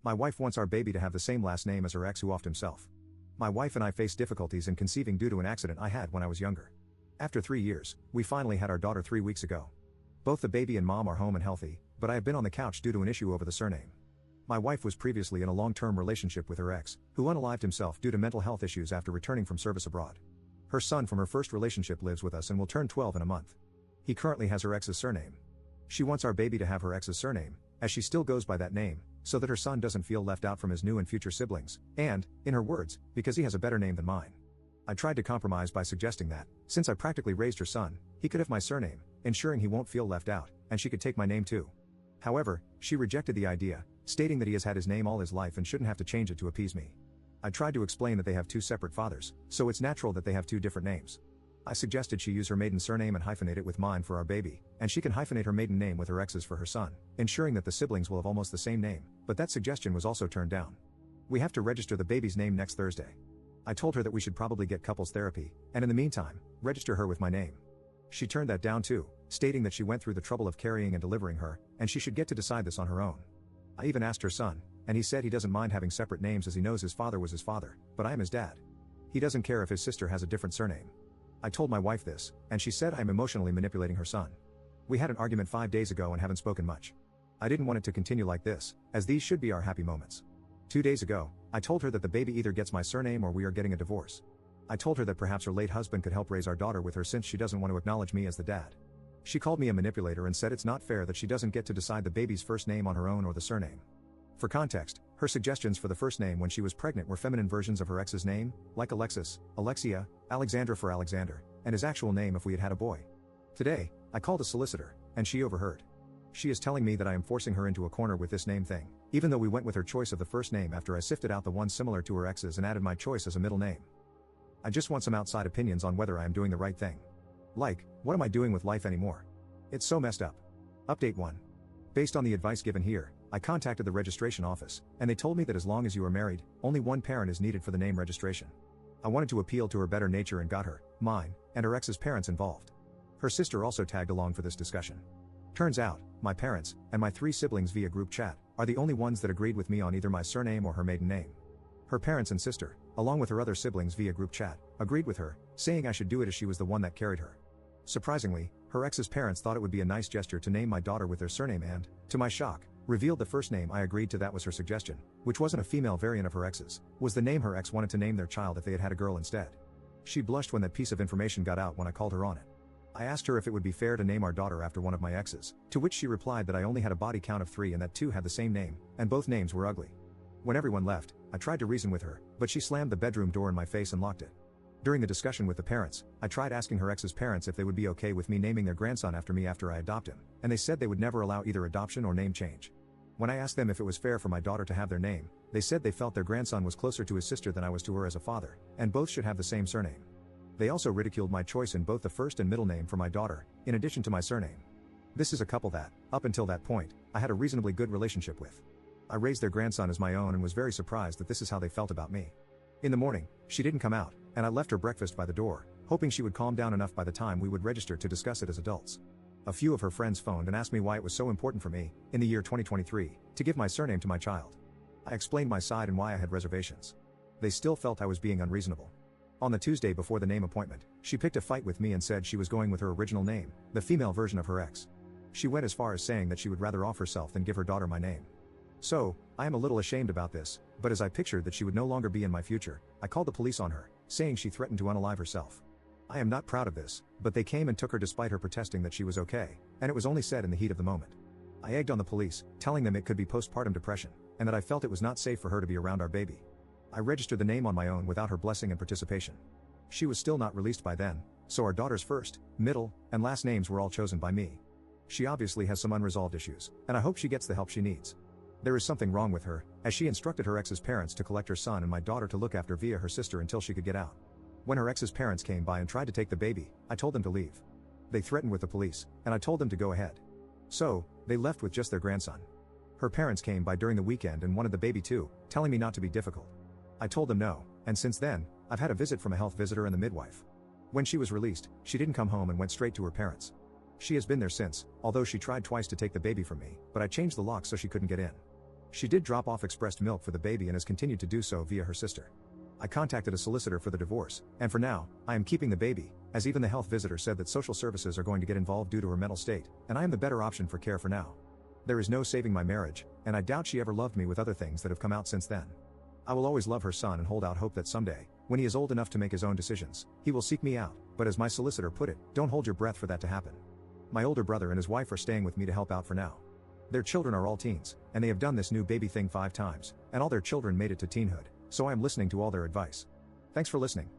My wife wants our baby to have the same last name as her ex who offed himself. My wife and I faced difficulties in conceiving due to an accident I had when I was younger. After 3 years, we finally had our daughter 3 weeks ago. Both the baby and mom are home and healthy, but I have been on the couch due to an issue over the surname. My wife was previously in a long-term relationship with her ex, who unalived himself due to mental health issues after returning from service abroad. Her son from her first relationship lives with us and will turn 12 in a month. He currently has her ex's surname. She wants our baby to have her ex's surname, as she still goes by that name, so that her son doesn't feel left out from his new and future siblings, and, in her words, because he has a better name than mine. I tried to compromise by suggesting that, since I practically raised her son, he could have my surname, ensuring he won't feel left out, and she could take my name too. However, she rejected the idea, stating that he has had his name all his life and shouldn't have to change it to appease me. I tried to explain that they have 2 separate fathers, so it's natural that they have 2 different names. I suggested she use her maiden surname and hyphenate it with mine for our baby, and she can hyphenate her maiden name with her ex's for her son, ensuring that the siblings will have almost the same name, but that suggestion was also turned down. We have to register the baby's name next Thursday. I told her that we should probably get couples therapy, and in the meantime, register her with my name. She turned that down too, stating that she went through the trouble of carrying and delivering her, and she should get to decide this on her own. I even asked her son, and he said he doesn't mind having separate names as he knows his father was his father, but I am his dad. He doesn't care if his sister has a different surname. I told my wife this, and she said I am emotionally manipulating her son. We had an argument 5 days ago and haven't spoken much. I didn't want it to continue like this, as these should be our happy moments. 2 days ago, I told her that the baby either gets my surname or we are getting a divorce. I told her that perhaps her late husband could help raise our daughter with her since she doesn't want to acknowledge me as the dad. She called me a manipulator and said it's not fair that she doesn't get to decide the baby's first name on her own or the surname. For context, her suggestions for the first name when she was pregnant were feminine versions of her ex's name, like Alexis, Alexia, Alexandra for Alexander, and his actual name if we had had a boy. Today, I called a solicitor, and she overheard. She is telling me that I am forcing her into a corner with this name thing, even though we went with her choice of the first name after I sifted out the one similar to her ex's and added my choice as a middle name. I just want some outside opinions on whether I am doing the right thing. Like, what am I doing with life anymore? It's so messed up. Update 1. Based on the advice given here, I contacted the registration office, and they told me that as long as you are married, only one parent is needed for the name registration. I wanted to appeal to her better nature and got her, mine, and her ex's parents involved. Her sister also tagged along for this discussion. Turns out, my parents, and my 3 siblings via group chat, are the only ones that agreed with me on either my surname or her maiden name. Her parents and sister, along with her other siblings via group chat, agreed with her, saying I should do it as she was the one that carried her. Surprisingly, her ex's parents thought it would be a nice gesture to name my daughter with their surname and, to my shock, revealed the first name I agreed to that was her suggestion, which wasn't a female variant of her ex's, was the name her ex wanted to name their child if they had had a girl instead. She blushed when that piece of information got out when I called her on it. I asked her if it would be fair to name our daughter after one of my exes, to which she replied that I only had a body count of 3 and that 2 had the same name, and both names were ugly. When everyone left, I tried to reason with her, but she slammed the bedroom door in my face and locked it. During the discussion with the parents, I tried asking her ex's parents if they would be okay with me naming their grandson after me after I adopt him, and they said they would never allow either adoption or name change. When I asked them if it was fair for my daughter to have their name, they said they felt their grandson was closer to his sister than I was to her as a father, and both should have the same surname. They also ridiculed my choice in both the first and middle name for my daughter, in addition to my surname. This is a couple that, up until that point, I had a reasonably good relationship with. I raised their grandson as my own and was very surprised that this is how they felt about me. In the morning, she didn't come out, and I left her breakfast by the door, hoping she would calm down enough by the time we would register to discuss it as adults. A few of her friends phoned and asked me why it was so important for me, in the year 2023, to give my surname to my child. I explained my side and why I had reservations. They still felt I was being unreasonable. On the Tuesday before the name appointment, she picked a fight with me and said she was going with her original name, the female version of her ex. She went as far as saying that she would rather off herself than give her daughter my name. So, I am a little ashamed about this, but as I pictured that she would no longer be in my future, I called the police on her, saying she threatened to unalive herself. I am not proud of this, but they came and took her despite her protesting that she was okay, and it was only said in the heat of the moment. I egged on the police, telling them it could be postpartum depression, and that I felt it was not safe for her to be around our baby. I registered the name on my own without her blessing and participation. She was still not released by then, so our daughter's first, middle, and last names were all chosen by me. She obviously has some unresolved issues, and I hope she gets the help she needs. There is something wrong with her, as she instructed her ex's parents to collect her son and my daughter to look after via her sister until she could get out. When her ex's parents came by and tried to take the baby, I told them to leave. They threatened with the police, and I told them to go ahead. So, they left with just their grandson. Her parents came by during the weekend and wanted the baby too, telling me not to be difficult. I told them no, and since then, I've had a visit from a health visitor and the midwife. When she was released, she didn't come home and went straight to her parents. She has been there since, although she tried twice to take the baby from me, but I changed the lock so she couldn't get in. She did drop off expressed milk for the baby and has continued to do so via her sister. I contacted a solicitor for the divorce, and for now, I am keeping the baby, as even the health visitor said that social services are going to get involved due to her mental state, and I am the better option for care for now. There is no saving my marriage, and I doubt she ever loved me with other things that have come out since then. I will always love her son and hold out hope that someday, when he is old enough to make his own decisions, he will seek me out, but as my solicitor put it, don't hold your breath for that to happen. My older brother and his wife are staying with me to help out for now. Their children are all teens, and they have done this new baby thing 5 times, and all their children made it to teenhood, so I am listening to all their advice. Thanks for listening.